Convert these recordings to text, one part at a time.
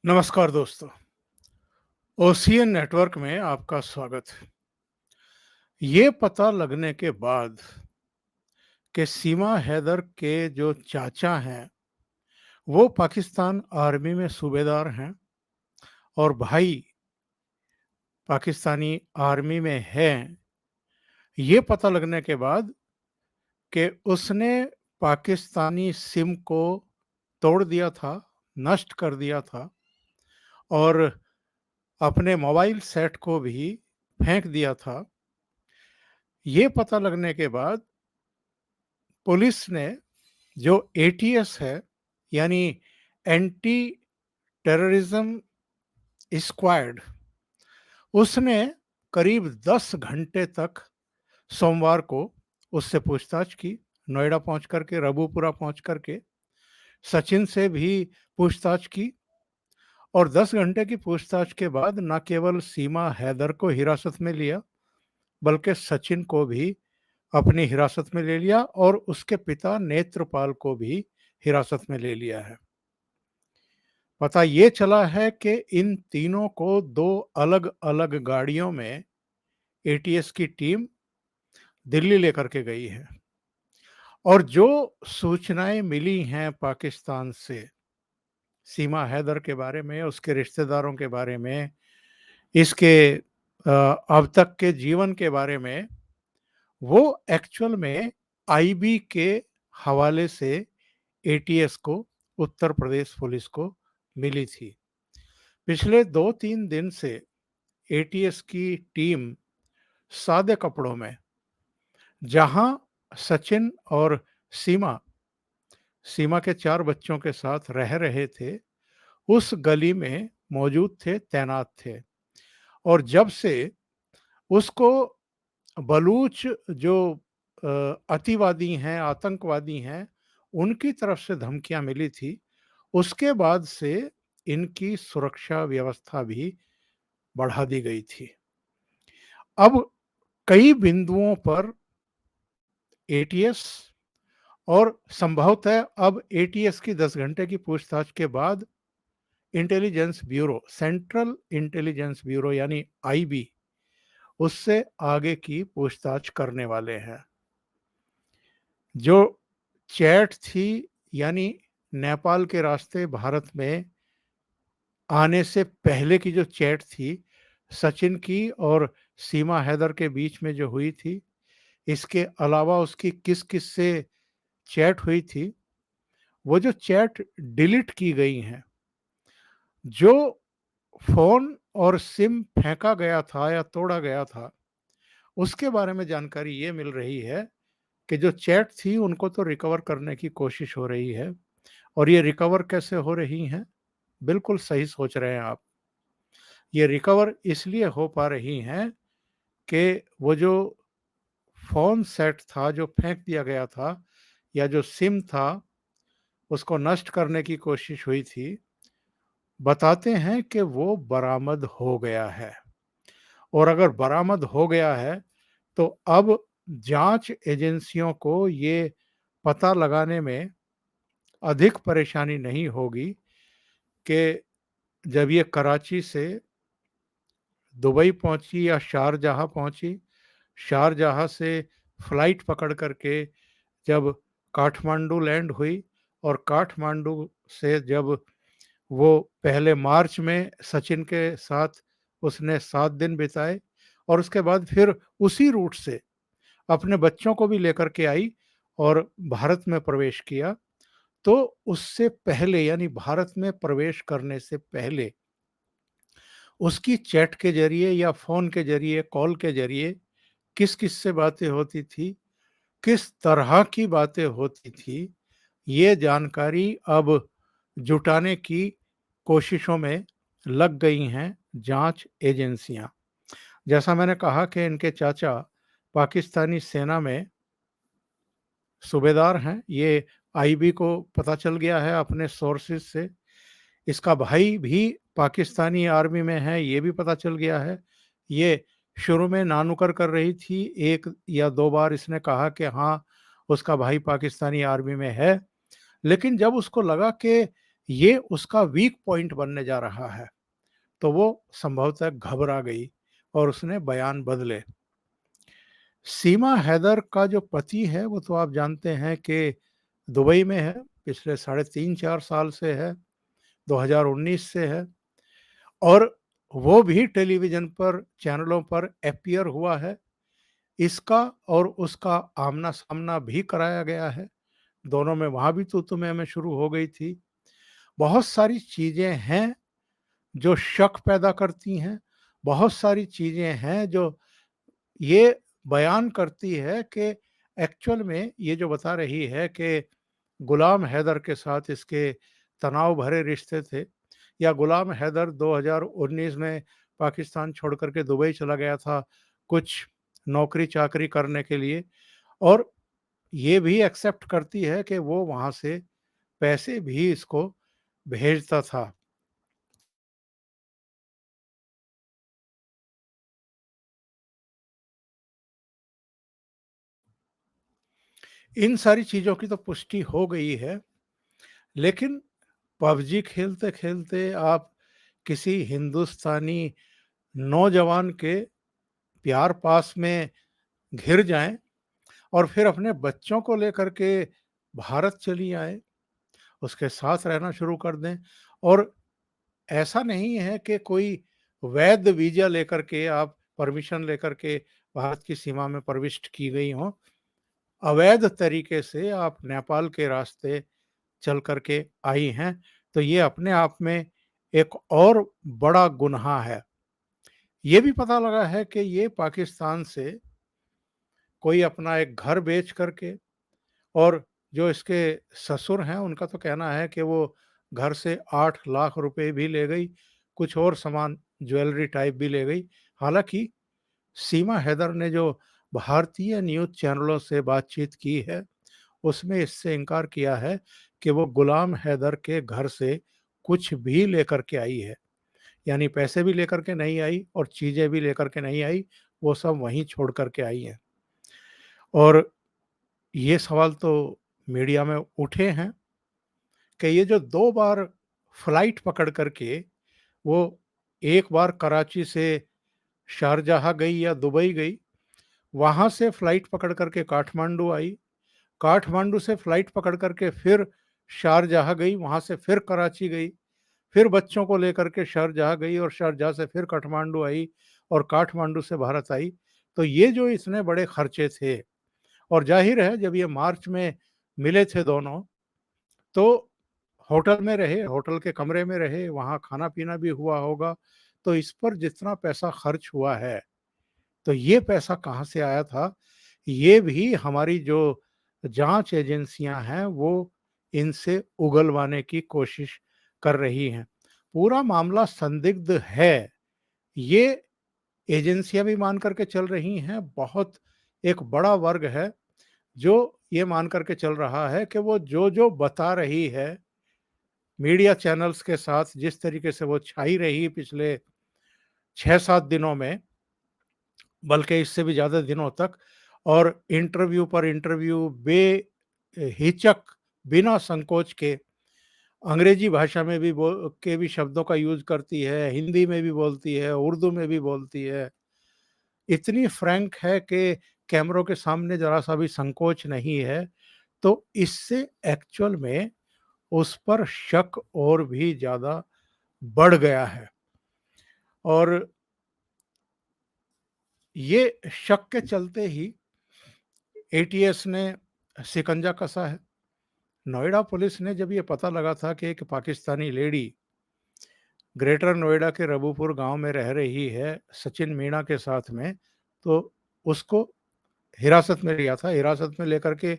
नमस्कार दोस्तों। Ocean network में आपका स्वागत है। ये पता लगने के बाद कि सीमा हैदर के जो चाचा हैं वो पाकिस्तान आर्मी में सूबेदार हैं और भाई पाकिस्तानी आर्मी में हैं, ये पता लगने के बाद कि उसने पाकिस्तानी सिम को तोड़ दिया था, नष्ट कर दिया था और अपने मोबाइल सेट को भी फेंक दिया था। ये पता लगने के बाद पुलिस ने जो एटीएस है, यानी एंटी टेररिज्म स्क्वाड, उसने करीब 10 घंटे तक सोमवार को उससे पूछताछ की। नोएडा पहुंच करके, रबूपुरा पहुंच करके सचिन से भी पूछताछ की और 10 घंटे की पूछताछ के बाद न केवल सीमा हैदर को हिरासत में लिया, बल्कि सचिन को भी अपनी हिरासत में ले लिया और उसके पिता नेत्रपाल को भी हिरासत में ले लिया है। पता ये चला है कि इन तीनों को दो अलग-अलग गाड़ियों में एटीएस की टीम दिल्ली लेकर के गई है और जो सूचनाएं मिली हैं पाकिस्तान से सीमा हैदर के बारे में, उसके रिश्तेदारों के बारे में, इसके अब तक के जीवन के बारे में, वो एक्चुअल में आईबी के हवाले से एटीएस को, उत्तर प्रदेश पुलिस को मिली थी। पिछले 2-3 दिन से एटीएस की टीम सादे कपड़ों में, जहां सचिन और सीमा सीमा के 4 बच्चों के साथ रह रहे थे, उस गली में मौजूद थे, तैनात थे। और जब से उसको बलूच जो अतिवादी हैं, आतंकवादी हैं, उनकी तरफ से धमकियां मिली थी, उसके बाद से इनकी सुरक्षा व्यवस्था भी बढ़ा दी गई थी। अब कई बिंदुओं पर एटीएस और संभवतः अब एटीएस की 10 घंटे की पूछताछ के बाद intelligence bureau, central intelligence bureau यानी आईबी, उससे आगे की पूछताछ करने वाले हैं। जो चैट थी, यानी नेपाल के रास्ते भारत में आने से पहले की जो चैट थी, सचिन की और सीमा हैदर के बीच में जो हुई थी, इसके अलावा उसकी किस-किस से चैट हुई थी, वो जो चैट डिलीट की गई हैं, जो फ़ोन और सिम फेंका गया था या तोड़ा गया था, उसके बारे में जानकारी ये मिल रही है कि जो चैट थी उनको तो रिकवर करने की कोशिश हो रही है। और ये रिकवर कैसे हो रही हैं? बिल्कुल सही सोच रहे हैं आप। ये रिकवर इसलिए हो पा रही हैं कि वो जो फ़ोन सेट था जो फेंक दिया गया था, या जो सिम था उसको नष्ट करने की कोशिश हुई थी, बताते हैं कि वो बरामद हो गया है। और अगर बरामद हो गया है तो अब जांच एजेंसियों को ये पता लगाने में अधिक परेशानी नहीं होगी कि जब ये कराची से दुबई पहुंची या शारजाह पहुंची, शारजाह से फ्लाइट पकड़ करके जब काठमांडू लैंड हुई और काठमांडू से जब वो पहले मार्च में सचिन के साथ उसने 7 दिन बिताए और उसके बाद फिर उसी रूट से अपने बच्चों को भी लेकर के आई और भारत में प्रवेश किया, तो उससे पहले यानी भारत में प्रवेश करने से पहले उसकी चैट के ज़रिए या फ़ोन के ज़रिए, कॉल के ज़रिए किस-किस से बातें होती थी, किस तरह की बातें होती थी, ये जानकारी अब जुटाने की कोशिशों में लग गई हैं जांच एजेंसियां। जैसा मैंने कहा कि इनके चाचा पाकिस्तानी सेना में सूबेदार हैं, ये आईबी को पता चल गया है अपने सोर्सेज से। इसका भाई भी पाकिस्तानी आर्मी में है, ये भी पता चल गया है। ये शुरू में नानुकर कर रही थी, 1 या 2 बार इसने कहा कि हाँ, उसका भाई पाकिस्तानी आर्मी में है। लेकिन जब उसको लगा कि ये उसका वीक पॉइंट बनने जा रहा है। तो वो संभवतः घबरा गई और उसने बयान बदले। सीमा हैदर का जो पति है वो तो आप जानते हैं कि दुबई में है, पिछले साढ़े 3-4 साल से है, 2019 से है, और वो भी टेलीविज़न पर चैनलों पर अपीयर हुआ है। इसका और उसका आमना-सामना भी कराया गया है। दोनों में वहाँ भी तू-तू मैं-मैं शुरू हो गई थी। बहुत सारी चीज़ें हैं जो शक पैदा करती हैं, बहुत सारी चीज़ें हैं जो ये बयान करती है कि एक्चुअल में ये जो बता रही है कि गुलाम हैदर के साथ इसके तनाव भरे रिश्ते थे, या गुलाम हैदर 2019 में पाकिस्तान छोड़ कर के दुबई चला गया था कुछ नौकरी-चाकरी करने के लिए, और ये भी एक्सेप्ट करती है कि वो वहाँ से पैसे भी इसको भेजता था। इन सारी चीज़ों की तो पुष्टि हो गई है, लेकिन पबजी खेलते-खेलते आप किसी हिंदुस्तानी नौजवान के प्यार पास में घिर जाएँ और फिर अपने बच्चों को लेकर के भारत चली आएँ, उसके साथ रहना शुरू कर दें, और ऐसा नहीं है कि कोई वैध वीज़ा लेकर के आप परमिशन लेकर के भारत की सीमा में प्रविष्ट की गई हों। अवैध तरीके से आप नेपाल के रास्ते चल कर के आई हैं, तो ये अपने आप में एक और बड़ा गुनाह है। ये भी पता लगा है कि ये पाकिस्तान से कोई अपना एक घर बेच कर के, और जो इसके ससुर हैं उनका तो कहना है कि वो घर से 8 लाख रुपए भी ले गई, कुछ और सामान ज्वेलरी टाइप भी ले गई। हालाँकि सीमा हैदर ने जो भारतीय न्यूज़ चैनलों से बातचीत की है, उसमें इससे इनकार किया है कि वो गुलाम हैदर के घर से कुछ भी लेकर के आई है। यानी पैसे भी लेकर के नहीं आई और चीज़ें भी लेकर के नहीं आई, वो सब वहीं छोड़ कर के आई हैं। और ये सवाल तो मीडिया में उठे हैं कि ये जो 2 बार फ्लाइट पकड़ कर के वो एक बार कराची से शारजाह गई या दुबई गई, वहाँ से फ्लाइट पकड़ कर के काठमांडू आई, काठमांडू से फ्लाइट पकड़ कर के फिर शारजाह गई, वहाँ से फिर कराची गई, फिर बच्चों को लेकर के शारजाह गई और शारजाह से फिर काठमांडू आई और काठमांडू से भारत आई। तो ये जो इतने बड़े खर्चे थे, और ज़ाहिर है जब ये मार्च में मिले थे दोनों, तो होटल में रहे, होटल के कमरे में रहे, वहाँ खाना-पीना भी हुआ होगा। तो इस पर जितना पैसा खर्च हुआ है, तो ये पैसा कहाँ से आया था? ये भी हमारी जो जाँच एजेंसियाँ हैं, वो इनसे उगलवाने की कोशिश कर रही हैं। पूरा मामला संदिग्ध है, ये एजेंसियाँ भी मान कर के चल रही हैं। बहुत एक बड़ा वर्ग है, जो ये मान कर के चल रहा है कि वो जो-जो बता रही है, मीडिया चैनल्स के साथ जिस तरीके से वो छाई रही पिछले 6-7 दिनों में, बल्कि इससे भी ज़्यादा दिनों तक, और इंटरव्यू पर इंटरव्यू बेहिचक, बिना संकोच के अंग्रेजी भाषा में भी के भी शब्दों का यूज़ करती है, हिंदी में भी बोलती है, उर्दू में भी बोलती है। इतनी फ्रैंक है कि कैमरों के सामने ज़रा-सा भी संकोच नहीं है। तो इससे एक्चुअल में उस पर शक और भी ज़्यादा बढ़ गया है, और ये शक के चलते ही एटीएस ने शिकंजा कसा है। नोएडा पुलिस ने जब ये पता लगा था कि एक पाकिस्तानी लेडी ग्रेटर नोएडा के रबूपुर गांव में रह रही है सचिन मीणा के साथ में, तो उसको हिरासत में लिया था, हिरासत में लेकर के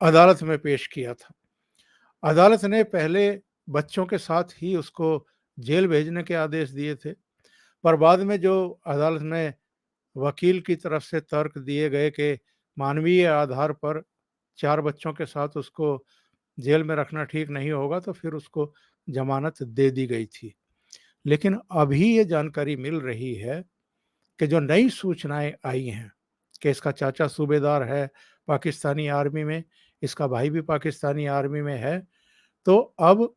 अदालत में पेश किया था। अदालत ने पहले बच्चों के साथ ही उसको जेल भेजने के आदेश दिए थे, पर बाद में जो अदालत में वकील की तरफ से तर्क दिए गए कि मानवीय आधार पर 4 बच्चों के साथ उसको जेल में रखना ठीक नहीं होगा, तो फिर उसको ज़मानत दे दी गई थी। लेकिन अभी ये जानकारी मिल रही है कि जो नई सूचनाएँ आई हैं कि इसका चाचा सूबेदार है पाकिस्तानी आर्मी में, इसका भाई भी पाकिस्तानी आर्मी में है, तो अब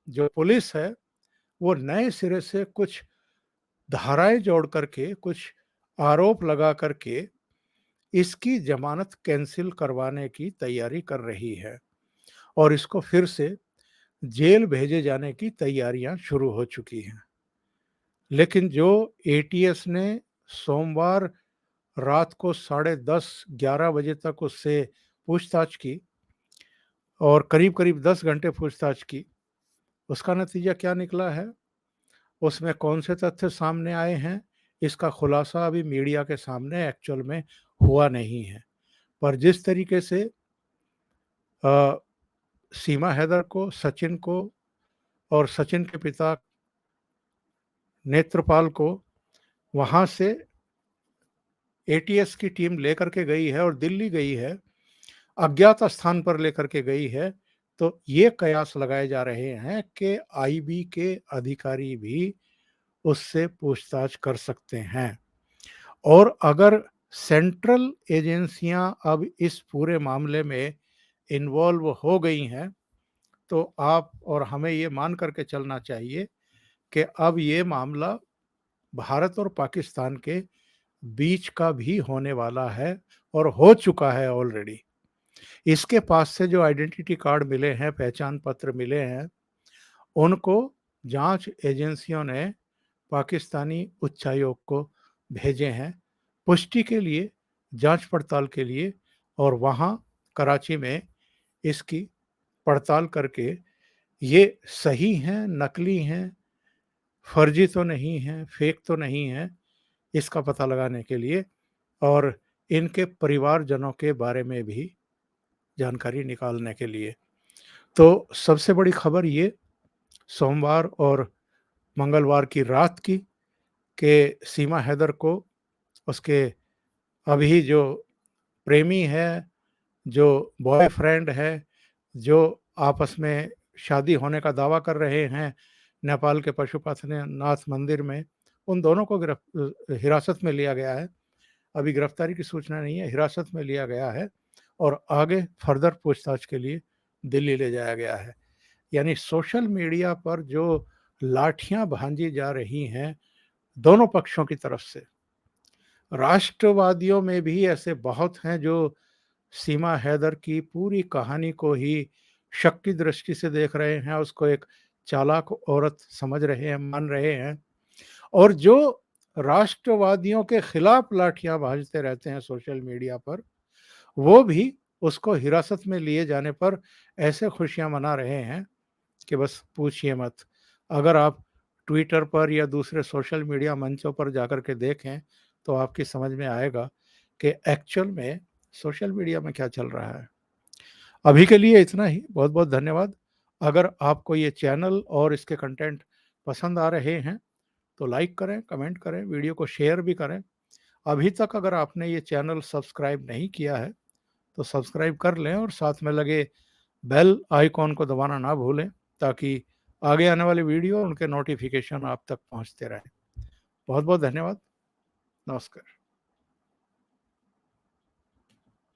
जो पुलिस है वो नए सिरे से कुछ धाराएं जोड़ करके, कुछ आरोप लगा करके इसकी जमानत कैंसिल करवाने की तैयारी कर रही है और इसको फिर से जेल भेजे जाने की तैयारियां शुरू हो चुकी हैं। लेकिन जो एटीएस ने सोमवार रात को 10:30-11 बजे तक उससे पूछताछ की और करीब-करीब 10 घंटे पूछताछ की, उसका नतीजा क्या निकला है? उसमें कौन से तथ्य सामने आए हैं? इसका खुलासा अभी मीडिया के सामने एक्चुअल में हुआ नहीं है। पर जिस तरीके से अ, सीमा हैदर को, सचिन को और सचिन के पिता नेत्रपाल को वहाँ से एटीएस की टीम लेकर के गई है और दिल्ली गई है, अज्ञात स्थान पर लेकर के गई है, तो ये कयास लगाए जा रहे हैं कि आईबी के अधिकारी भी उससे पूछताछ कर सकते हैं। और अगर सेंट्रल एजेंसियां अब इस पूरे मामले में इन्वॉल्व हो गई हैं, तो आप और हमें ये मान करके चलना चाहिए कि अब ये मामला भारत और पाकिस्तान के बीच का भी होने वाला है और हो चुका है ऑलरेडी। इसके पास से जो आइडेंटिटी कार्ड मिले हैं, पहचान पत्र मिले हैं, उनको जांच एजेंसियों ने पाकिस्तानी उच्चायोग को भेजे हैं पुष्टि के लिए, जांच पड़ताल के लिए, और वहाँ कराची में इसकी पड़ताल करके ये सही हैं, नकली हैं, फर्जी तो नहीं हैं, फेक तो नहीं हैं, इसका पता लगाने के लिए और इनके परिवारजनों के बारे में भी जानकारी निकालने के लिए। तो सबसे बड़ी खबर ये सोमवार और मंगलवार की रात की कि सीमा हैदर को उसके अभी जो प्रेमी है, जो बॉयफ्रेंड है, जो आपस में शादी होने का दावा कर रहे हैं नेपाल के पशुपतिनाथ मंदिर में, उन दोनों को हिरासत में लिया गया है। अभी गिरफ्तारी की सूचना नहीं है, हिरासत में लिया गया है और आगे फर्दर पूछताछ के लिए दिल्ली ले जाया गया है। यानी सोशल मीडिया पर जो लाठियां भांजी जा रही हैं दोनों पक्षों की तरफ से, राष्ट्रवादियों में भी ऐसे बहुत हैं जो सीमा हैदर की पूरी कहानी को ही शक की दृष्टि से देख रहे हैं, उसको एक चालाक औरत समझ रहे हैं, मान रहे हैं, और जो राष्ट्रवादियों के खिलाफ लाठियां भाजते रहते हैं सोशल मीडिया पर, वो भी उसको हिरासत में लिए जाने पर ऐसे खुशियां मना रहे हैं कि बस पूछिए मत। अगर आप ट्विटर पर या दूसरे सोशल मीडिया मंचों पर जाकर के देखें तो आपकी समझ में आएगा कि एक्चुअल में सोशल मीडिया में क्या चल रहा है। अभी के लिए इतना ही। बहुत बहुत धन्यवाद। अगर आपको ये चैनल और इसके कंटेंट पसंद आ रहे हैं तो लाइक करें, कमेंट करें, वीडियो को शेयर भी करें। अभी तक अगर आपने ये चैनल सब्सक्राइब नहीं किया है तो सब्सक्राइब कर लें और साथ में लगे बेल आइकॉन को दबाना ना भूलें ताकि आगे आने वाली वीडियो उनके नोटिफिकेशन आप तक पहुंचते रहें। बहुत बहुत धन्यवाद। नमस्कार।